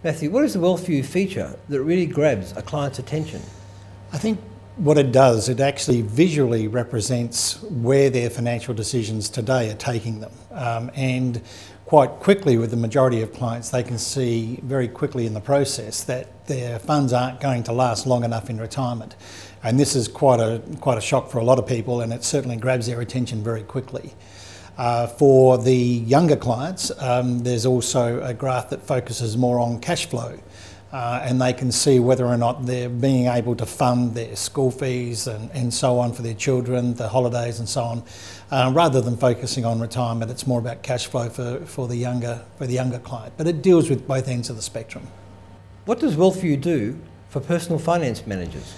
Matthew, what is the Wealthvue feature that really grabs a client's attention? I think what it does, it actually visually represents where their financial decisions today are taking them. And quite quickly with the majority of clients, they can see very quickly in the process that their funds aren't going to last long enough in retirement. And this is quite a shock for a lot of people, and it certainly grabs their attention very quickly. For the younger clients, there's also a graph that focuses more on cash flow. And they can see whether or not they're being able to fund their school fees and so on for their children, the holidays and so on. Rather than focusing on retirement, it's more about cash flow for the younger client. But it deals with both ends of the spectrum. What does Wealthvue do for personal finance managers?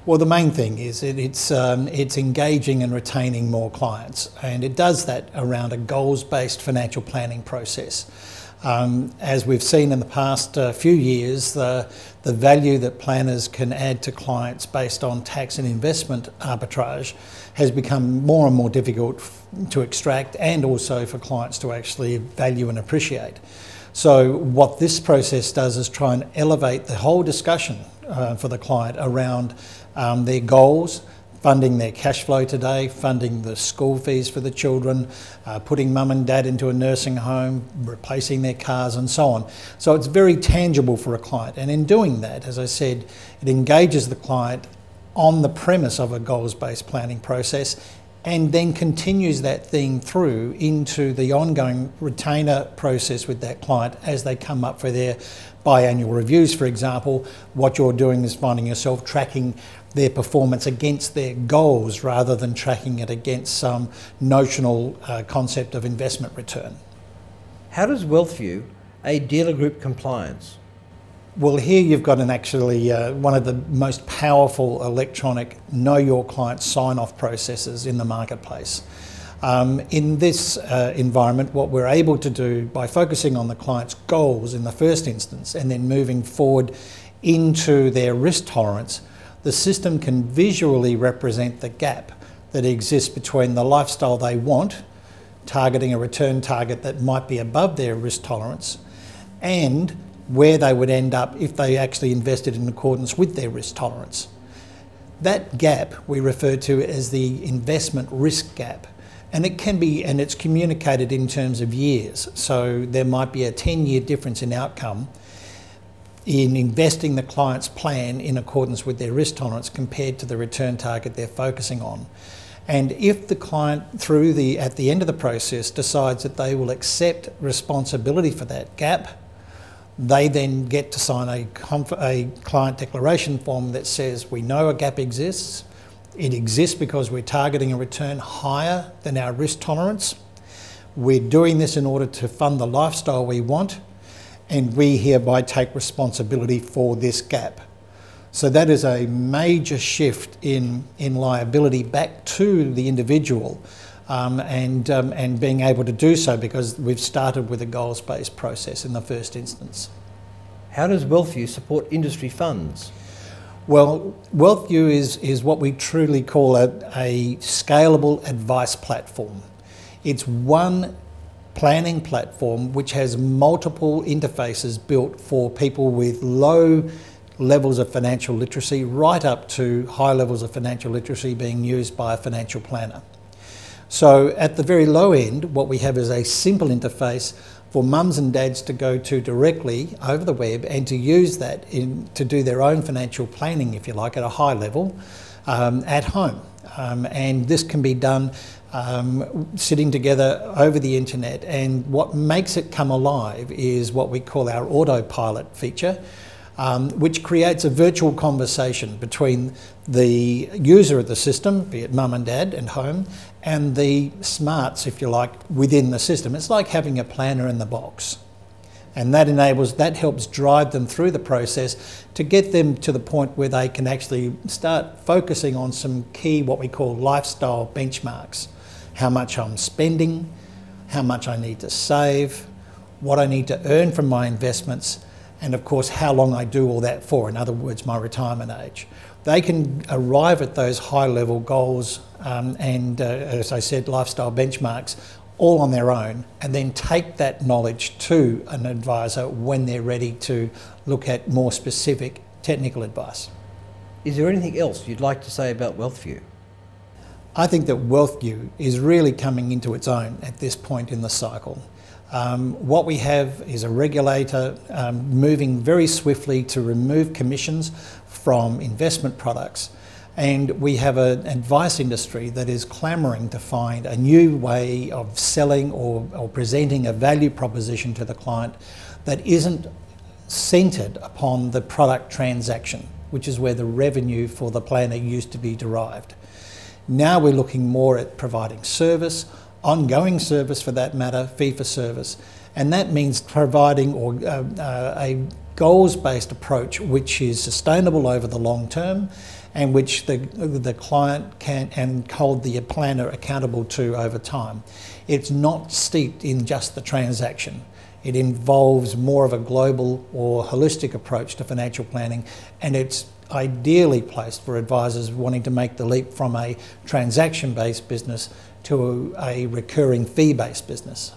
Well, the main thing is it's engaging and retaining more clients, and it does that around a goals-based financial planning process. As we've seen in the past few years, the value that planners can add to clients based on tax and investment arbitrage has become more and more difficult to extract, and also for clients to actually value and appreciate. So what this process does is try and elevate the whole discussion for the client around their goals, funding their cash flow today, funding the school fees for the children, putting mum and dad into a nursing home, replacing their cars and so on. So it's very tangible for a client, and in doing that, as I said, it engages the client on the premise of a goals-based planning process, and then continues that thing through into the ongoing retainer process with that client as they come up for their biannual reviews, for example. What you're doing is finding yourself tracking their performance against their goals rather than tracking it against some notional concept of investment return. How does Wealthvue aid dealer group compliance? Well, here you've got one of the most powerful electronic know your client sign-off processes in the marketplace. In this environment, what we're able to do by focusing on the client's goals in the first instance and then moving forward into their risk tolerance, the system can visually represent the gap that exists between the lifestyle they want, targeting a return target that might be above their risk tolerance, and where they would end up if they actually invested in accordance with their risk tolerance. That gap we refer to as the investment risk gap, and it's communicated in terms of years. So there might be a 10-year difference in outcome in investing the client's plan in accordance with their risk tolerance compared to the return target they're focusing on. And if the client, at the end of the process, decides that they will accept responsibility for that gap, they then get to sign a client declaration form that says, we know a gap exists. It exists because we're targeting a return higher than our risk tolerance. We're doing this in order to fund the lifestyle we want, and we hereby take responsibility for this gap. So that is a major shift in liability back to the individual, and being able to do so because we've started with a goals-based process in the first instance. How does Wealthvue support industry funds? Well, Wealthvue is what we truly call a scalable advice platform. It's one planning platform which has multiple interfaces built for people with low levels of financial literacy right up to high levels of financial literacy being used by a financial planner. So at the very low end, what we have is a simple interface for mums and dads to go to directly over the web and to use that to do their own financial planning, if you like, at a high level at home. And this can be done sitting together over the internet, and what makes it come alive is what we call our autopilot feature, which creates a virtual conversation between the user of the system, be it mum and dad and home, and the smarts, if you like, within the system. It's like having a planner in the box. And that helps drive them through the process to get them to the point where they can actually start focusing on some key, what we call lifestyle benchmarks. How much I'm spending, how much I need to save, what I need to earn from my investments, and of course how long I do all that for, in other words, my retirement age. They can arrive at those high level goals and as I said, lifestyle benchmarks all on their own, and then take that knowledge to an advisor when they're ready to look at more specific technical advice. Is there anything else you'd like to say about Wealthvue? I think that Wealthvue is really coming into its own at this point in the cycle. What we have is a regulator moving very swiftly to remove commissions from investment products, and we have an advice industry that is clamouring to find a new way of selling or presenting a value proposition to the client that isn't centred upon the product transaction, which is where the revenue for the planner used to be derived. Now we're looking more at providing service, ongoing service for that matter, fee for service, and that means providing a goals-based approach which is sustainable over the long term and which the client can and hold the planner accountable to over time. It's not steeped in just the transaction. It involves more of a global or holistic approach to financial planning, and it's ideally placed for advisors wanting to make the leap from a transaction-based business to a recurring fee-based business.